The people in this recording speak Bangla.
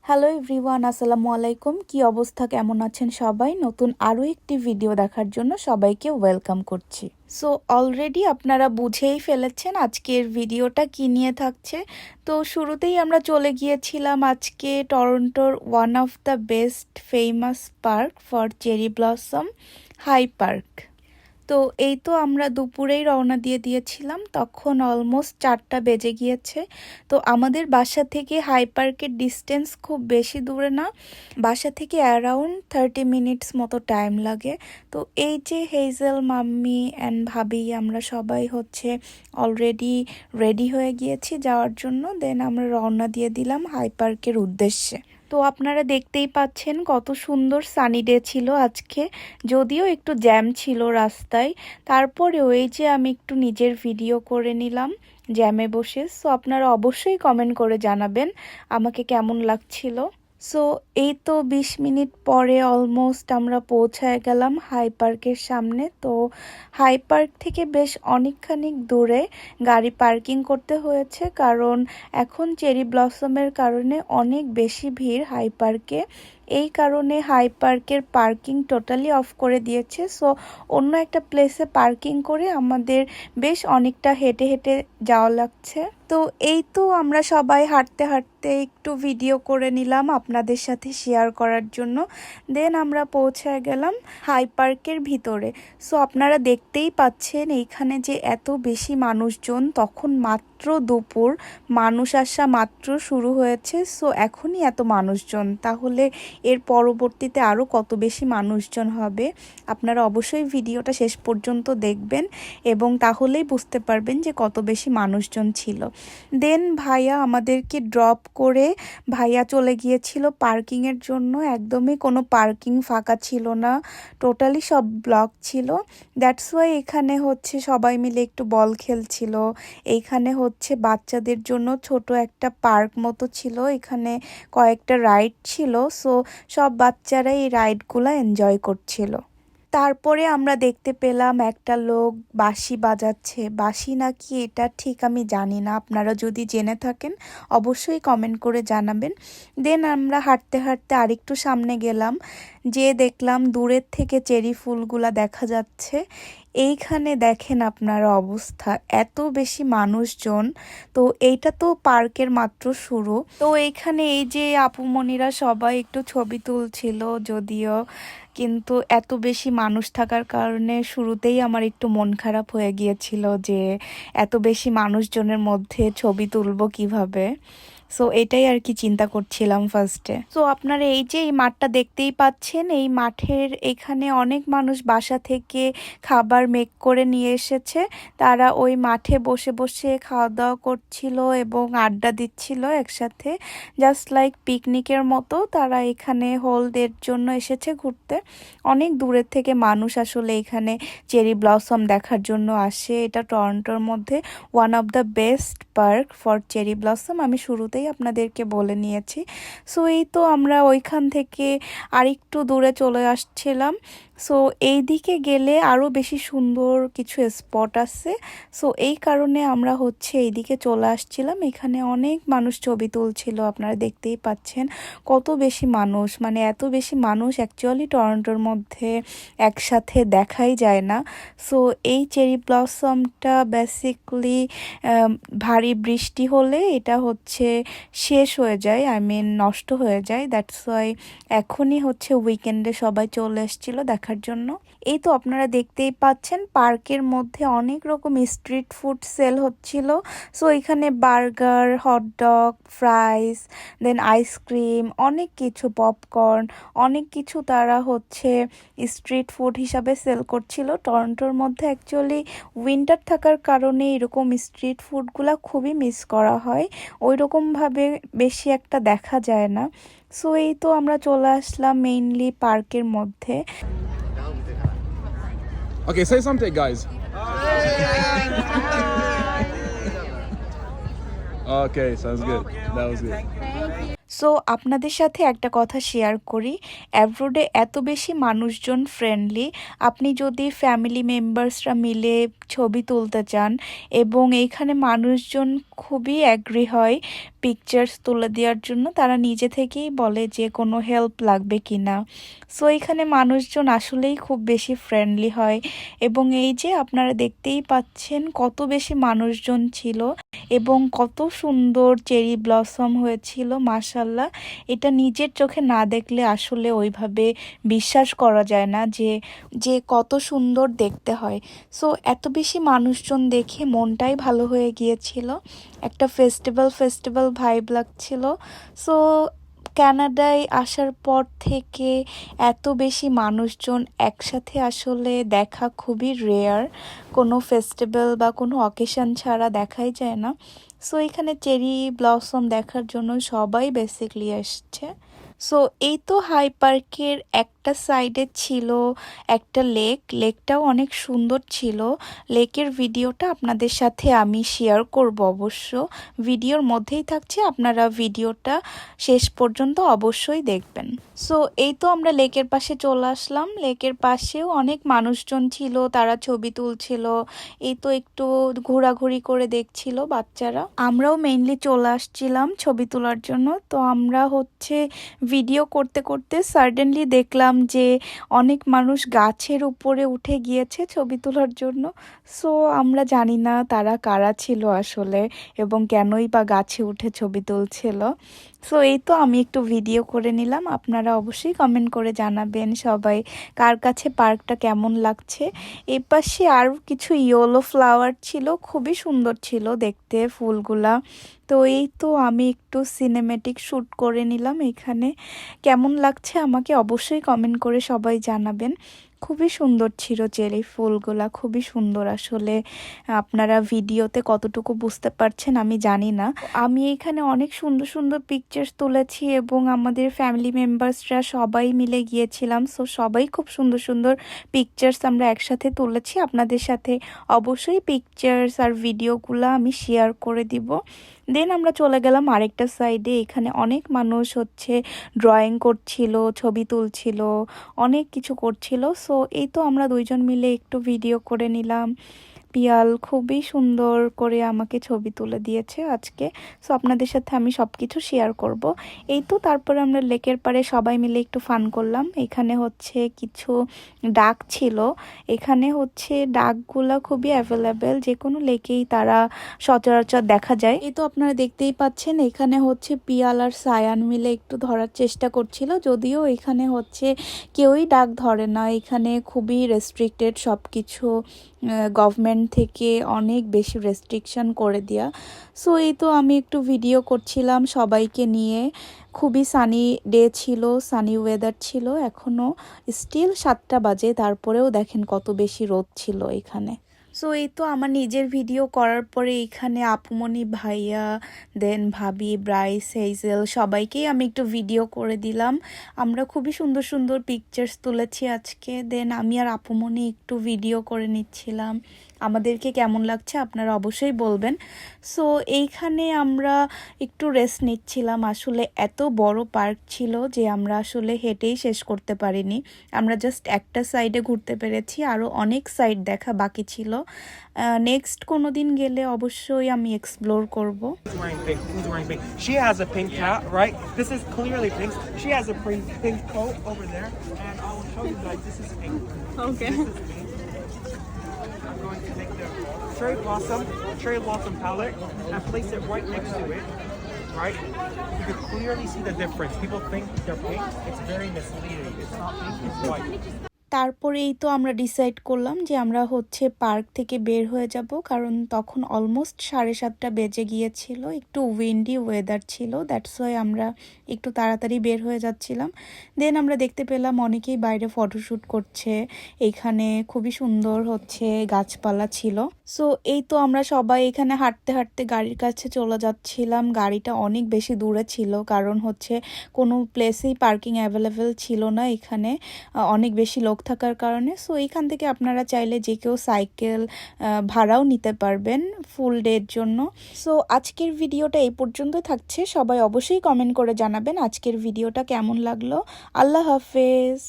হ্যালো এভরিওয়ান, আসসালামু আলাইকুম। কি অবস্থা, কেমন আছেন সবাই? নতুন আরও একটি ভিডিও দেখার জন্য সবাইকে ওয়েলকাম করছি। সো অলরেডি আপনারা বুঝেই ফেলেছেন আজকের ভিডিওটা কি নিয়ে থাকছে। তো শুরুতেই আমরা চলে গিয়েছিলাম আজকে টরন্টোর one of the best famous park for cherry blossom, High Park. তো এই তো আমরা দুপুরেই রওনা দিয়েছিলাম, তখন অলমোস্ট 4টা বেজে গিয়েছে। তো আমাদের বাসা থেকে হাই পার্কের ডিস্টেন্স খুব বেশি দূরে না, বাসা থেকে অ্যারাউন্ড 30 মিনিটস মতো টাইম লাগে। তো এই যে হেজেল, মাম্মি অ্যান্ড ভাবি, আমরা সবাই অলরেডি রেডি হয়ে গিয়েছি যাওয়ার জন্য। দেন আমরা রওনা দিয়ে দিলাম হাই পার্কের উদ্দেশ্যে। তো আপনারা দেখতেই পাচ্ছেন কত সুন্দর সানি ডে ছিল আজকে, যদিও একটু জ্যাম ছিল রাস্তায়। তারপরেও এই যে আমি একটু নিজের ভিডিও করে নিলাম জ্যামে বসে। সো আপনারা অবশ্যই কমেন্ট করে জানাবেন আমাকে কেমন লাগছিল। সো এই তো 20 মিনিট পরে অলমোস্ট আমরা পৌঁছায় গেলাম হাই পার্কের সামনে। তো হাই পার্ক থেকে বেশ অনেকখানি দূরে গাড়ি পার্কিং করতে হয়েছে, কারণ এখন চেরি ব্লসমের কারণে অনেক বেশি ভিড় হাই পার্কে। এই কারণে হাই পার্কের পার্কিং টোটালি অফ করে দিয়েছে। সো অন্য একটা প্লেসে পার্কিং করে আমাদের বেশ অনেকটা হেঁটে হেঁটে যাওয়া লাগছে। তো এই তো আমরা সবাই হাঁটতে হাঁটতে একটু ভিডিও করে নিলাম আপনাদের সাথে শেয়ার করার জন্য। দেন আমরা পৌঁছায় গেলাম হাই পার্কের ভিতরে। সো আপনারা দেখতেই পাচ্ছেন এইখানে যে এত বেশি মানুষজন, তখন মাত্র দুপুর, মানুষ আসা মাত্র শুরু হয়েছে। সো এখনই এত মানুষজন, তাহলে এর পরবর্তীতে আরও কত বেশি মানুষজন হবে। আপনারা অবশ্যই ভিডিওটা শেষ পর্যন্ত দেখবেন এবং তাহলেই বুঝতে পারবেন যে কত বেশি মানুষজন ছিল। দেন ভাইয়া আমাদেরকে ড্রপ করে ভাইয়া চলে গিয়েছিল পার্কিংয়ের জন্য। একদমই কোনো পার্কিং ফাঁকা ছিল না, টোটালি সব ব্লক ছিল। দ্যাটস ওয়াই এখানে সবাই মিলে একটু বল খেলছিল। এইখানে বাচ্চাদের জন্য ছোট একটা পার্ক মতো ছিল, এখানে কয়েকটা রাইড ছিল। সো সব বাচ্চারা এই রাইডগুলো এনজয় করছিল। তারপরে আমরা দেখতে পেলাম একটা লোক বাঁশি বাজাচ্ছে। বাঁশি নাকি এটা ঠিক আমি জানি না, আপনারা যদি জেনে থাকেন অবশ্যই কমেন্ট করে জানাবেন। দেন আমরা হাঁটতে হাঁটতে আরেকটু সামনে গেলাম, যে দেখলাম দূরের থেকে চেরি ফুলগুলা দেখা যাচ্ছে। এইখানে দেখেন আপনারা অবস্থা, এত বেশি মানুষজন। তো এইটা তো পার্কের মাত্র শুরু। তো এইখানে এই যে আপুমণিরা সবাই একটু ছবি তুলছিল, যদিও কিন্তু এত বেশি মানুষ থাকার কারণে শুরুতেই আমার একটু মন খারাপ হয়ে গিয়েছিল যে এত বেশি মানুষজনের মধ্যে ছবি তুলবো কিভাবে। সো এটাই আর কি চিন্তা করছিলাম ফার্স্টে। সো আপনারা এই যে এই মাঠটা দেখতেই পাচ্ছেন, এই মাঠের এখানে অনেক মানুষ বাসা থেকে খাবার মেক করে নিয়ে এসেছে। তারা ওই মাঠে বসে বসে খাওয়া দাওয়া করছিল এবং আড্ডা দিচ্ছিল একসাথে, জাস্ট লাইক পিকনিকের মতো। তারা এখানে হোলডের জন্য এসেছে ঘুরতে। অনেক দূরের থেকে মানুষ আসলে এখানে চেরি ব্লসম দেখার জন্য আসে। এটা টরন্টোর মধ্যে one of the best park for cherry blossom, আমি শুরুতেই আপনাদেরকে বলে নিয়েছি। সো এই তো আমরা ওইখান থেকে আরেকটু দূরে চলে আসছিলাম। সো এই দিকে গেলে আরও বেশি সুন্দর কিছু স্পট আছে। সো এই কারণে আমরা এইদিকে চলে আসছিলাম। এখানে অনেক মানুষ ছবি তুলছিল, আপনারা দেখতেই পাচ্ছেন কত বেশি মানুষ। মানে এত বেশি মানুষ অ্যাকচুয়ালি টরন্টোর মধ্যে একসাথে দেখাই যায় না। সো এই চেরি ব্লসমটা বেসিকলি ভারী বৃষ্টি হলে এটা শেষ হয়ে যায়, নষ্ট হয়ে যায়। দ্যাটস ওয়াই এখনই উইকেন্ডে সবাই চলে এসেছিল দেখার জন্য। এই তো আপনারা দেখতেই পাচ্ছেন পার্কের মধ্যে অনেক রকম স্ট্রিট ফুড সেল হচ্ছিল। সো এখানে বার্গার, হটডগ, ফ্রাইস, দেন আইসক্রিম, অনেক কিছু, পপকর্ন, অনেক কিছু তারা স্ট্রিট ফুড হিসাবে সেল করছিল। টরন্টোর মধ্যে অ্যাকচুয়ালি উইন্টার থাকার কারণে এরকম স্ট্রিট ফুডগুলো খুবই মিস করা হয়, ওই রকমভাবে বেশি একটা দেখা যায় না। সো এই তো আমরা চলে আসলাম মেইনলি পার্কের মধ্যে। Okay, say something, guys. Okay, sounds good. That was good. So আপনাদের সাথে একটা কথা শেয়ার করি, অ্যাব্রোডে এত বেশি মানুষজন ফ্রেন্ডলি। আপনি যদি ফ্যামিলি মেম্বার্সরা মিলে ছবি তুলতে চান এবং এইখানে মানুষজন খুবই অ্যাগ্রি হয়, পিকচার্স তুলে দেওয়ার জন্য। তারা নিজে থেকেই বলে যে কোনো হেল্প লাগবে কি না। সো এখানে মানুষজন আসলেই খুব বেশি ফ্রেন্ডলি হয় এবং এই যে আপনারা দেখতেই পাচ্ছেন কত বেশি মানুষজন ছিল এবং কত সুন্দর চেরি ব্লসম হয়েছিল মাশাল্লাহ। এটা নিজের চোখে না দেখলে আসলে ওইভাবে বিশ্বাস করা যায় না যে যে কত সুন্দর দেখতে হয়। সো এত বেশি মানুষজন দেখে মনটাই ভালো হয়ে গিয়েছিল, একটা ফেস্টিভ্যাল ভাইব লাগছিল। সো কানাডায় আসার পর থেকে এত বেশি মানুষজন একসাথে আসলে দেখা খুবই রেয়ার, কোনো ফেস্টিভ্যাল বা কোনো অকেশন ছাড়া দেখাই যায় না। সো এখানে চেরি ব্লসম দেখার জন্য সবাই বেসিকলি আসছে। সো এই তো হাই পার্কের একটা সাইডে ছিল একটা লেকটাও অনেক সুন্দর ছিল। লেকের ভিডিওটা আপনাদের সাথে আমি শেয়ার করব অবশ্য, ভিডিওর মধ্যেই থাকছে, আপনারা ভিডিওটা শেষ পর্যন্ত অবশ্যই দেখবেন। সো এই তো আমরা লেকের পাশে চলে আসলাম, লেকের পাশেও অনেক মানুষজন ছিল, তারা ছবি তুলছিল। এই তো একটু ঘোরাঘুরি করে দেখছিল বাচ্চারা, আমরাও মেইনলি চলে আসছিলাম ছবি তোলার জন্য। তো আমরা হচ্ছে ভিডিও করতে করতে সাডেনলি দেখলাম যে অনেক মানুষ গাছের উপরে উঠে গিয়েছে ছবি তোলার জন্য। সো আমরা জানি না তারা কারা ছিল আসলে এবং কেনই বা গাছে উঠে ছবি তুলছিল। সো এই তো আমি একটু ভিডিও করে নিলাম, আপনারা অবশ্যই কমেন্ট করে জানাবেন সবাই কার কাছে পার্কটা কেমন লাগছে। এ পাশে আরও কিছু ইয়েলো ফ্লাওয়ার ছিল, খুবই সুন্দর ছিল দেখতে ফুলগুলা। তো এই তো আমি একটু সিনেমেটিক শ্যুট করে নিলাম এখানে, কেমন লাগছে আমাকে অবশ্যই কমেন্ট করে সবাই জানাবেন। খুবই সুন্দর ছিল চেরি ফুলগুলা, খুবই সুন্দর আসলে। আপনারা ভিডিওতে কতটুকু বুঝতে পারছেন আমি জানি না। আমি এখানে অনেক সুন্দর সুন্দর পিকচার্স তুলেছি এবং আমাদের ফ্যামিলি মেম্বার্সরা সবাই মিলে গিয়েছিলাম। সো সবাই খুব সুন্দর সুন্দর পিকচার্স আমরা একসাথে তুলেছি, আপনাদের সাথে অবশ্যই পিকচার্স আর ভিডিওগুলো আমি শেয়ার করে দিব। দেন আমরা চলে গেলাম আরেকটা সাইডে, এখানে অনেক মানুষ হচ্ছে ড্রয়িং করছিল, ছবি তুলছিল, অনেক কিছু করছিল। সো এই তো আমরা দুইজন মিলে একটু ভিডিও করে নিলাম। পিয়াল খুবই সুন্দর করে আমাকে ছবি তুলে দিয়েছে আজকে। সো আপনাদের সাথে আমি সব কিছু শেয়ার করব। এই তো তারপরে আমরা লেকের পাড়ে সবাই মিলে একটু ফান করলাম। এখানে হচ্ছে কিছু ডাক ছিল, এখানে হচ্ছে ডাকগুলা খুবই অ্যাভেলেবেল, যে কোনো লেকেই তারা সচরাচর দেখা যায়। এই তো আপনারা দেখতেই পাচ্ছেন এখানে হচ্ছে পিয়াল আর সায়ান মিলে একটু ধরার চেষ্টা করছিল, যদিও এখানে হচ্ছে কেউই ডাক ধরে না, এখানে খুবই রেস্ট্রিক্টেড সব কিছু, গভর্নমেন্ট থেকে অনেক বেশি রেস্ট্রিকশন করে দেয়া। সো এই তো আমি একটু ভিডিও করছিলাম সবাইকে নিয়ে। খুবই সানি ডে ছিল, সানি ওয়েদার ছিল, এখনও স্টিল 7টা বাজে, তারপরেও দেখেন কত বেশি রোদ ছিল এখানে। সো এই তো আমার নিজের ভিডিও করার পরে এখানে আপুমনি, ভাইয়া, দেন ভাবি, ব্রাইস, হেইজেল সবাইকেই আমি একটু ভিডিও করে দিলাম। আমরা খুবই সুন্দর সুন্দর পিকচার্স তুলেছি আজকে। দেন আমি আর আপুমনি একটু ভিডিও করে নিচ্ছিলাম, আমাদেরকে কেমন লাগছে আপনারা অবশ্যই বলবেন। সো এইখানে আমরা একটু রেস্ট নিচ্ছিলাম, আসলে এত বড় পার্ক ছিল যে আমরা আসলে হেঁটেই শেষ করতে পারিনি, আমরা জাস্ট একটা সাইডে ঘুরতে পেরেছি, আরও অনেক সাইড দেখা বাকি ছিল। নেক্সট কোনো দিন গেলে অবশ্যই আমি এক্সপ্লোর করব। Who's wearing pink? Who's wearing pink? She has a pink hat, right? This is clearly pink. She has a pink coat over there, and I will show you guys. This is pink. Okay. This is pink. I'm going to take the cherry blossom palette and place it right next to it. Right? You can clearly see the difference. People think they're pink. It's very misleading. It's not pink. It's white. তারপরেই তো আমরা ডিসাইড করলাম যে আমরা হচ্ছে পার্ক থেকে বের হয়ে যাব, কারণ তখন অলমোস্ট 7:30 বেজে গিয়েছিল, একটু উইন্ডি ওয়েদার ছিল, দ্যাটস ওয়াই আমরা একটু তাড়াতাড়ি বের হয়ে যাচ্ছিলাম। দেন আমরা দেখতে পেলাম অনেকেই বাইরে ফটোশ্যুট করছে, এখানে খুবই সুন্দর হচ্ছে গাছপালা ছিল। সো এই তো আমরা সবাই এখানে হাঁটতে হাঁটতে গাড়ির কাছে চলে যাচ্ছিলাম, গাড়িটা অনেক বেশি দূরে ছিল, কারণ হচ্ছে কোনো প্লেসেই পার্কিং অ্যাভেলেবেল ছিল না এখানে, অনেক বেশি লোক থাকার কারণে। সো এইখান থেকে আপনারা চাইলে যে কেউ সাইকেল ভাড়াও নিতে পারবেন ফুল ডের জন্য। সো আজকের ভিডিওটা এই পর্যন্তই থাকছে, সবাই অবশ্যই কমেন্ট করে জানাবেন আজকের ভিডিওটা কেমন লাগলো। আল্লাহ হাফেজ।